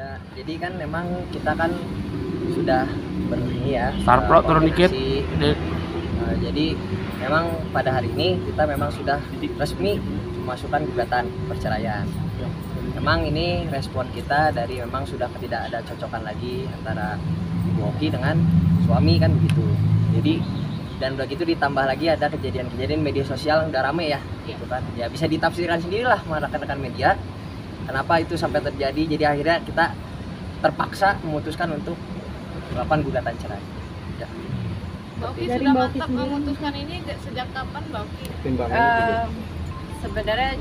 Ya, jadi kan memang kita kan sudah ini ya. Starpro turun dikit. Jadi memang pada hari ini kita memang sudah resmi memasukkan gugatan perceraian. Memang ini respon kita dari memang sudah tidak ada cocokan lagi antara Ibu Oki dengan suami kan begitu. Jadi dan begitu ditambah lagi ada kejadian-kejadian media sosial yang udah rame ya, gitu kan. Ya bisa ditafsirkan sendirilah rekan-rekan media. Kenapa itu sampai terjadi? Jadi akhirnya kita terpaksa memutuskan untuk melakukan gugatan cerai. Ya. Mbak Oki sudah mantap memutuskan ini sejak kapan Mbak Oki? Sebenarnya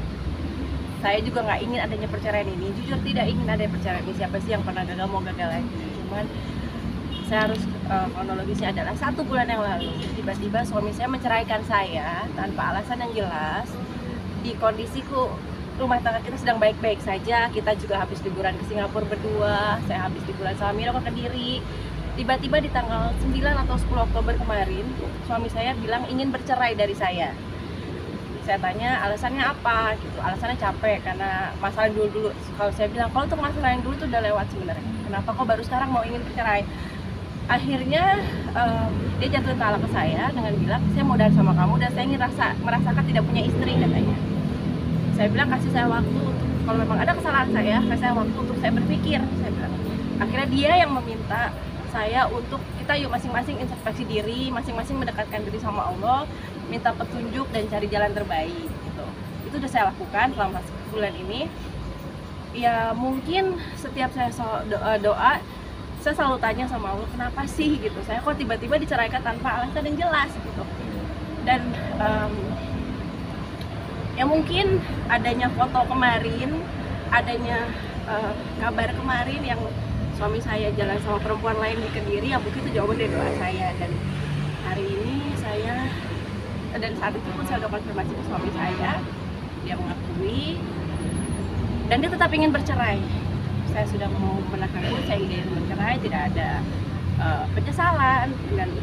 saya juga nggak ingin adanya perceraian ini. Jujur tidak ingin ada perceraian ini. Siapa sih yang pernah gagal mau gagal lagi? Cuman saya harus kronologisnya adalah 1 bulan yang lalu tiba-tiba suami saya menceraikan saya tanpa alasan yang jelas. Di kondisiku rumah tangga kita sedang baik-baik saja, kita juga habis liburan ke Singapura berdua, saya habis liburan sama Miro ke Kediri. Tiba-tiba di tanggal 9 atau 10 Oktober kemarin, suami saya bilang ingin bercerai dari saya. Saya tanya alasannya apa gitu, alasannya capek karena masalah dulu-dulu. Kalau saya bilang, kalau untuk masalah yang dulu tuh udah lewat sebenarnya, kenapa kok baru sekarang mau ingin bercerai? Akhirnya dia jatuh talak ke saya dengan bilang, saya mau udahan sama kamu dan saya ingin merasakan tidak punya istri katanya. Saya bilang kasih saya waktu untuk, kalau memang ada kesalahan saya, kasih saya waktu untuk saya berpikir, saya bilang. Akhirnya dia yang meminta saya untuk kita yuk masing-masing introspeksi diri, masing-masing mendekatkan diri sama Allah, minta petunjuk dan cari jalan terbaik gitu. Itu udah saya lakukan selama sebulan ini. Ya mungkin setiap saya doa, saya selalu tanya sama Allah, kenapa sih gitu, saya kok tiba-tiba diceraikan tanpa alasan yang jelas gitu. Dan ya mungkin adanya foto kemarin, adanya kabar kemarin yang suami saya jalan sama perempuan lain di Kediri, ya mungkin itu jawaban dari doa saya. Dan hari ini saya, dan saat itu pun saya udah konfirmasi ke suami saya, dia mengakui dan dia tetap ingin bercerai. Saya sudah mau menahan pun, saya ingin bercerai, tidak ada penyesalan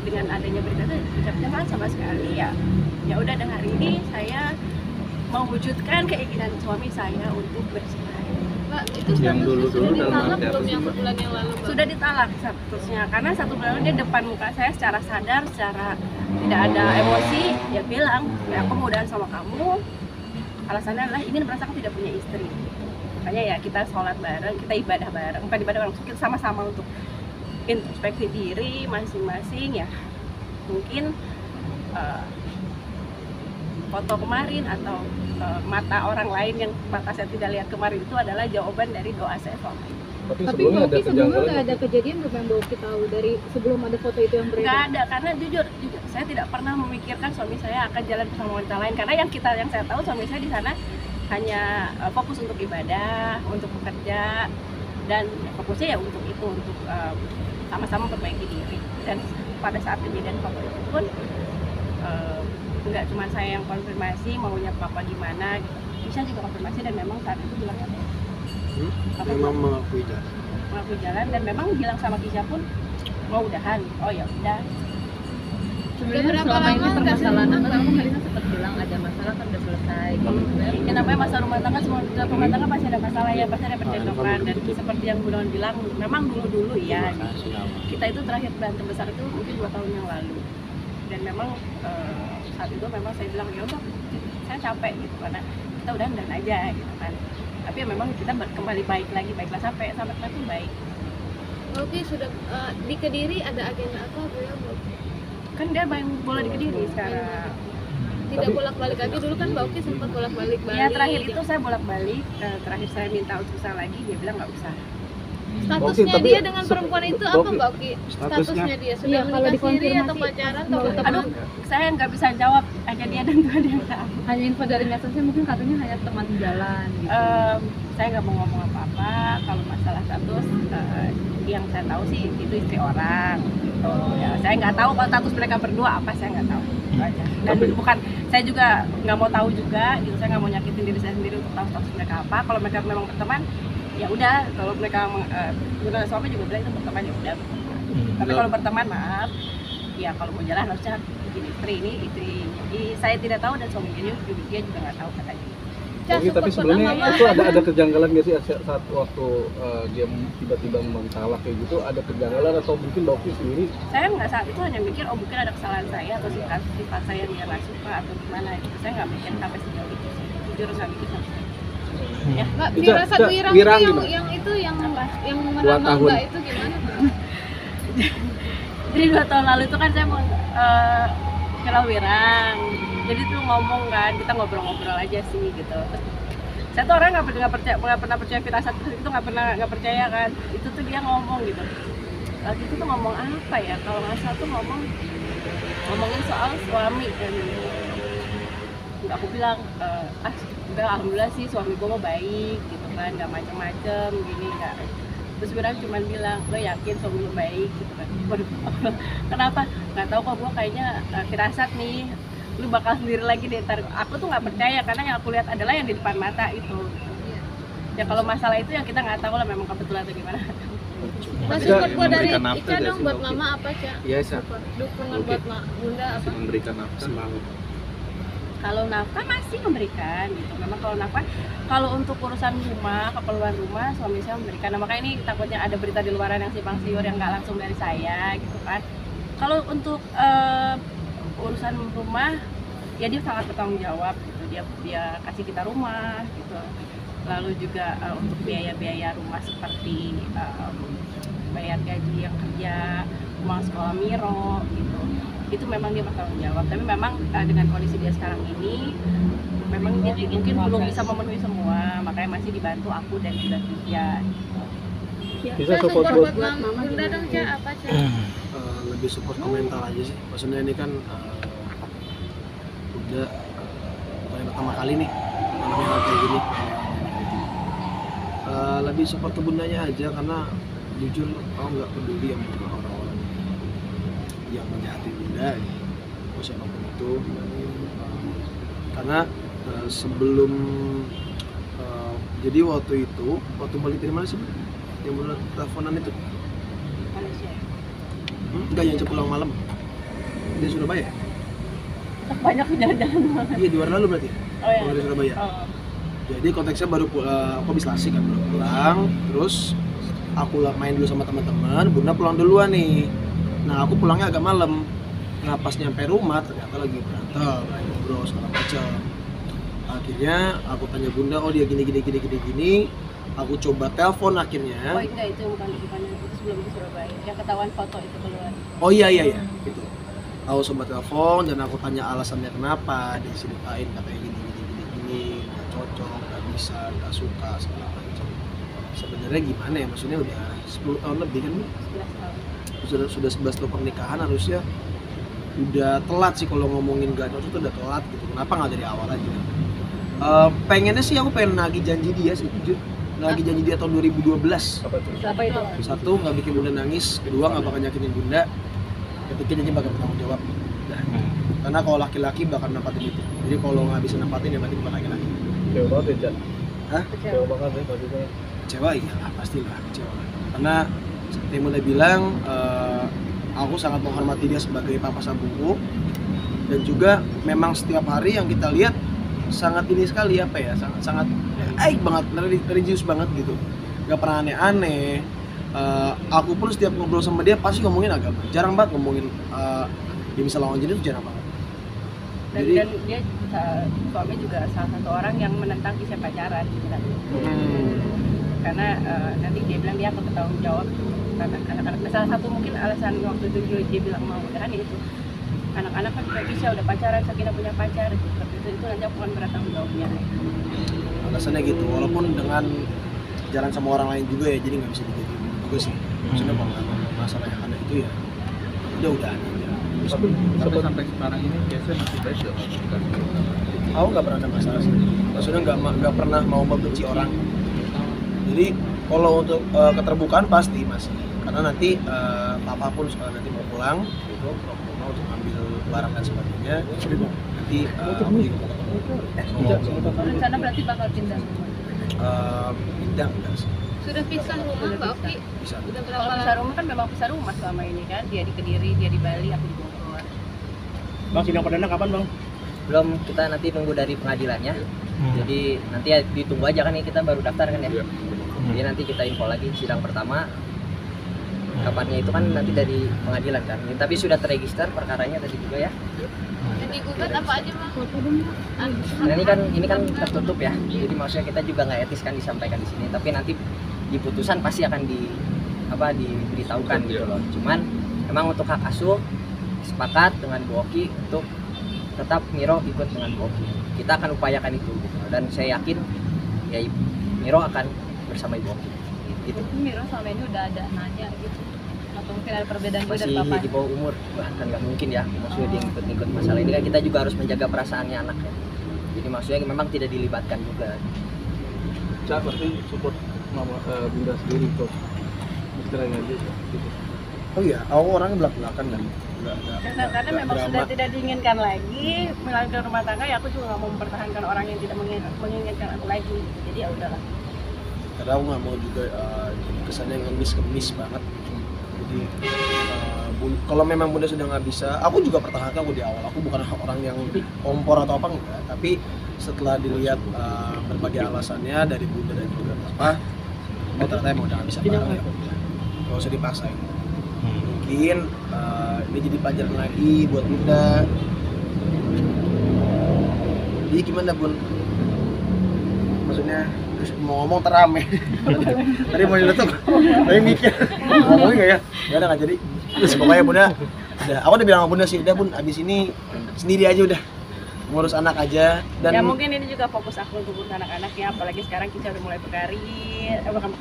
dengan adanya berita itu, penyesalan sama sekali ya. Ya udah, dan hari ini saya mewujudkan keinginan suami saya untuk bercerai. Mbak, itu yang dulu-dulu ditalak belum yang sebulan yang lalu Mbak? Sudah ditalak statusnya, karena 1 bulan dia depan muka saya secara sadar, secara tidak ada emosi, dia bilang, ya aku mau udahan sama kamu, alasannya adalah ingin merasakan tidak punya istri. Makanya ya kita sholat bareng, kita ibadah bareng, bukan ibadah bareng, kita sama-sama untuk introspeksi diri masing-masing ya. Mungkin foto kemarin atau mata orang lain yang mata saya tidak lihat kemarin itu adalah jawaban dari doa saya selama ini. Tapi sebelumnya nggak ada kejadian belum yang Mbak Oki tahu dari sebelum ada foto itu yang beredar? Nggak ada, karena jujur saya tidak pernah memikirkan suami saya akan jalan bersama wanita lain, karena yang saya tahu suami saya di sana hanya fokus untuk ibadah, untuk bekerja, dan fokusnya ya untuk itu, untuk sama-sama memperbaiki diri. Dan pada saat kejadian foto itu pun nggak cuma saya yang konfirmasi maunya papa gimana gitu. Kisha juga konfirmasi dan memang saat itu bilangnya memang mengakui jalan dan memang bilang sama Kisha pun mau udahan. Oh ya udah. Sebenarnya selama ini permasalahan apa? Kamu Melisa sempat bilang ada masalah kan udah selesai. Ya namanya masalah rumah tangga, semua rumah tangga pasti ada masalah ya, pasti ada percekcokan. Dan seperti yang Bu Dawn bilang, memang dulu ya kita itu terakhir berantem besar itu mungkin 2 tahun yang lalu. Dan memang saat itu memang saya bilang ya udah, saya capek gitu karena kita udah aja gitu kan. Tapi ya memang kita kembali baik lagi, baiklah sampai itu baik. Oke, sudah di Kediri ada agenda apa Bu ya? Kan dia main bola di Kediri sekarang. Tidak bolak-balik lagi, dulu kan Mbak Oki sempat bolak-balik Bali. Ya terakhir itu saya bolak-balik, terakhir saya minta untuk usaha lagi, dia bilang nggak usah. Statusnya dia dengan perempuan itu apa Mbak Oki? Statusnya dia sudah menikah siri atau pacaran atau aduh, saya nggak bisa jawab, hanya dia dan Tuhan yang tahu. Hanya info dari medsosnya mungkin katanya hanya teman jalan gitu. Saya nggak mau ngomong apa-apa. Kalau masalah status, yang saya tahu sih itu istri orang gitu. Ya, saya nggak tahu kalau status mereka berdua apa, saya nggak tahu. Itu aja. Dan bukan, saya juga nggak mau tahu juga gitu. Saya nggak mau nyakitin diri saya sendiri untuk tahu status mereka apa. Kalau mereka memang berteman, ya udah. Kalau mereka suami juga bilang itu berteman, ya udah. Tapi kalau berteman, maaf, ya kalau mau jalan harusnya bikin istri ini istri. Jadi saya tidak tahu dan suaminya dia juga nggak tahu katanya. Oke, tapi sebelumnya itu ada kejanggalan nggak sih saat waktu dia tiba-tiba memang kayak gitu, ada kejanggalan atau mungkin Mbak Oki sendiri? Saya nggak saat itu hanya mikir oh mungkin ada kesalahan saya atau sifat saya yang dia nggak suka atau gimana gitu. Saya nggak mikir sampai sejauh itu sih. Jujur nggak mikir sampai sejauh itu. Ya. Mbak, Ica, firasat Ica, Wirang gimana? itu yang Dua meramah tahun. Mbak itu gimana? Jadi 2 tahun lalu itu kan saya mau kenal Wirang. Jadi tuh ngomong kan, kita ngobrol-ngobrol aja sih gitu. Terus, saya tuh orang nggak pernah percaya firasat itu, nggak percaya kan. Itu tuh dia ngomong gitu. Waktu itu tuh ngomong apa ya? Kalau nggak salah tuh ngomongin soal suami kan. Aku bilang udah alhamdulillah sih suami gue mau baik gitu kan, nggak macem-macem gini nggak. Terus Wirang cuma bilang lo yakin suami lo baik gitu kan. Waduh, kenapa? Nggak tahu kok, gue kayaknya firasat nih lu bakal sendiri lagi deh. Aku tuh nggak percaya karena yang aku lihat adalah yang di depan mata itu. Ya kalau masalah itu yang kita nggak tahu lah memang kebetulan atau gimana. Mas, Ica, support buat dari memberikan nafsu Ica nggak dong sih, buat Mbak? mama apa, Ca? Iya, Sa. Dukungan Oke. buat Bunda apa? Memberikan nafsu. Semangat. Kalau nafkah masih memberikan gitu. Memang kalau nafkah, kalau untuk urusan rumah, keperluan rumah, suami saya memberikan. Nah, makanya ini takutnya ada berita di luaran yang simpang siur yang nggak langsung dari saya gitu kan. Kalau untuk urusan rumah, ya dia sangat bertanggung jawab gitu. Dia kasih kita rumah gitu. Lalu juga untuk biaya-biaya rumah seperti bayar gaji yang kerja, uang sekolah Miro gitu. Itu memang dia bertanggung jawab. Tapi memang dengan kondisi dia sekarang ini, memang dia mungkin belum bisa memenuhi semua, makanya masih dibantu aku dan juga dia. Bisa Ca, support support buat buat mama Bunda dong, Ca, apa, Ca? lebih support komentar aja sih. Maksudnya ini kan udah bukan yang pertama kali nih ngalamin hal kayak gini. Lebih support ke bundanya aja karena jujur aku nggak peduli sama orang-orang yang menjahati bunda gitu. Siapapun itu. Karena sebelum jadi waktu balik dari mana sih? Yang bener teleponan itu? Manusia. Enggak, yang pulang malam. Di Surabaya? Banyak jalan-jalan. Iya, di luar lalu berarti? Oh ya. Dari Surabaya? Oh. Jadi konteksnya baru aku habis lasik kan, baru pulang. Terus aku main dulu sama teman-teman, Bunda pulang duluan nih. Nah, aku pulangnya agak malam. Nah, pas nyampe rumah ternyata lagi berantem, lagi ngobrol segala macam. Akhirnya aku tanya Bunda, oh dia gini. Aku coba telepon akhirnya. Oh enggak, itu bukan itu sebelum ke Surabaya. Yang ketahuan foto itu keluar. Oh iya itu. Aku coba telepon dan aku tanya alasannya kenapa, dia ceritain katanya gini, nggak cocok, nggak bisa, nggak suka segala macam. Sebenarnya gimana ya, maksudnya udah 10 tahun lebih kan, 11 tahun. sudah 11 tahun pernikahan, harusnya udah telat sih kalau ngomongin nggak cocok tuh udah telat gitu. Kenapa nggak dari awal aja? Pengennya sih aku pengen nagih janji dia sih, jujur. Nagih janji dia tahun 2012. Apa itu? Satu, nggak bikin Bunda nangis. Kedua, nggak bakal nyakitin Bunda. Ketiga, janji bakal bertanggung jawab. Nah, karena kalau laki-laki bakal nempatin itu. Jadi kalau nggak bisa nempatin ya berarti bukan laki-laki. Kecewa banget ya, Cak? Hah? Kecewa banget ya maksudnya. Kecewa? Iya lah, pastilah kecewa. Karena seperti yang Bunda bilang, aku sangat menghormati dia sebagai papa sambungku. Dan juga memang setiap hari yang kita lihat sangat ini sekali apa ya, sangat baik banget, religius banget gitu, nggak pernah aneh-aneh. Aku pun setiap ngobrol sama dia pasti ngomongin agama, jarang banget ngomongin dia bisa lawan jenis, jarang banget. Dan dia suami juga salah satu orang yang menentang kisah pacaran gitu kan. Karena nanti dia bilang dia akan bertanggung jawab karena anak-anak. Salah satu mungkin alasan waktu itu dia bilang mau udahan ya itu, anak-anak kan kayak bisa udah pacaran, Sakinah punya pacar gitu. Itu nanti aku akan bertanggung jawabnya. Alasannya gitu, walaupun dengan jalan sama orang lain juga ya, jadi nggak bisa dijadiin juga sih. Maksudnya kalau masalah yang ada itu ya udah-udahan aja. Tapi sampai sekarang ini biasanya masih baik ya? Aku nggak pernah ada masalah sih. Maksudnya nggak pernah mau membenci orang. Jadi kalau untuk keterbukaan pasti masih. Karena nanti papa pun nanti mau pulang gitu, mau untuk ambil barang dan sebagainya. Nanti aku juga mau ketemu. Rencana berarti bakal pindah. Pindah enggak sih? Sudah pisah rumah, Mbak Oki? Bisa. Udah berapa Kalau lama? pisah rumah kan memang pisah rumah selama ini kan. Dia di Kediri, dia di Bali, aku di Bogor. Bang, sidang perdana kapan, Bang? belum, kita nanti nunggu dari pengadilannya. Jadi nanti ya ditunggu aja kan, kita baru daftar kan ya. Jadi nanti kita info lagi sidang pertama kapannya itu kan nanti dari pengadilan kan. Tapi sudah terregister perkaranya tadi juga ya. Yang digugat apa aja Bang? Nah ini kan tertutup ya. Jadi maksudnya kita juga nggak etis kan disampaikan di sini. Tapi nanti di putusan pasti akan diberitahukan gitu loh. Cuman memang untuk hak asuh sepakat dengan Bu Oki untuk tetap Miro ikut dengan Bu Oki. Kita akan upayakan itu gitu. Dan saya yakin ya Miro akan bersama Ibu Oki. Gitu. Miro selama ini udah ada nanya gitu, atau mungkin ada perbedaan juga Masih dari Papa? di bawah umur, bahkan nggak mungkin ya. Maksudnya dia ikut masalah ini kan, kita juga harus menjaga perasaannya anak ya. Jadi maksudnya memang tidak dilibatkan juga. Cak berarti support mama bunda sendiri untuk istilahnya aja gitu. Oh iya, aku orangnya belak-belakan kan. Karena memang sudah tidak diinginkan lagi melanjutkan rumah tangga, ya aku juga nggak mau mempertahankan orang yang tidak menginginkan aku lagi. Jadi ya udahlah. Karena aku nggak mau juga jadi kesannya ngemis banget. Jadi kalau memang bunda sudah nggak bisa, aku juga pertahankan aku di awal. Aku bukan orang yang kompor atau apa enggak, tapi setelah dilihat berbagai alasannya dari bunda dan juga papa, oh ternyata emang udah nggak bisa bareng ya. Nggak usah dipaksain. Mungkin ini jadi pelajaran lagi buat bunda. Jadi gimana bun? Maksudnya mau ngomong terame. Tadi mau diletup, tapi mikir ngomongin nggak ya? Nggak ada, nggak jadi. Terus pokoknya bunda, udah, aku udah bilang sama bunda sih, udah bun, abis ini sendiri aja udah, ngurus anak aja. Dan ya mungkin ini juga fokus aku untuk urus anak-anak ya, apalagi sekarang kita udah mulai berkarir, bukan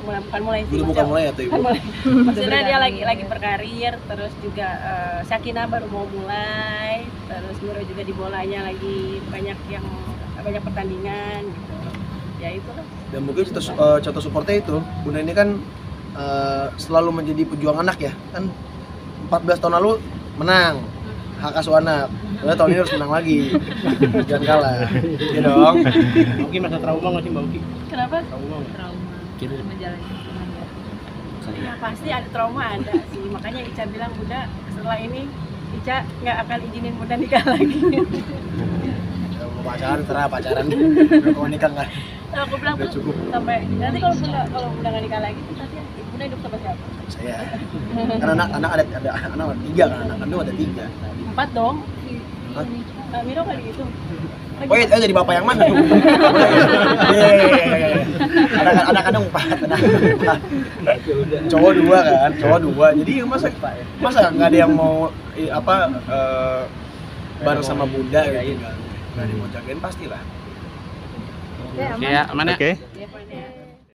mulai sih, bukan mulai atau ibu? maksudnya dia lagi berkarir, terus juga Sakinah baru mau mulai, terus Miro juga di bolanya lagi banyak pertandingan gitu. Ya itulah. Dan mungkin contoh supportnya itu, bunda ini kan selalu menjadi pejuang anak ya, kan 14 tahun lalu menang hak asuh anak, udah tahun ini harus menang lagi, jangan kalah, ya dong. Mungkin masa trauma nggak sih Mbak Uki? Kenapa? Trauma. Menjalani Ya pasti ada trauma, ada sih, makanya Ica bilang Bunda setelah ini Ica nggak akan izinin Bunda nikah lagi. Mau pacaran, mau nikah nggak? Nah, aku bilang tuh sampai nanti kalau Bunda nggak nikah lagi, nanti Bunda hidup sama siapa? Saya. Kan anak ada 3 kan, anak kandung ada 3. 4 dong. Miro kali gitu. Oh iya, jadi bapak yang mana? Anak kandung 4. Cowok 2 kan, cowok 2. Jadi masa nggak ada yang mau bareng sama bunda gitu kan? Nggak ada yang mau jagain pastilah. Oke, aman ya? ya.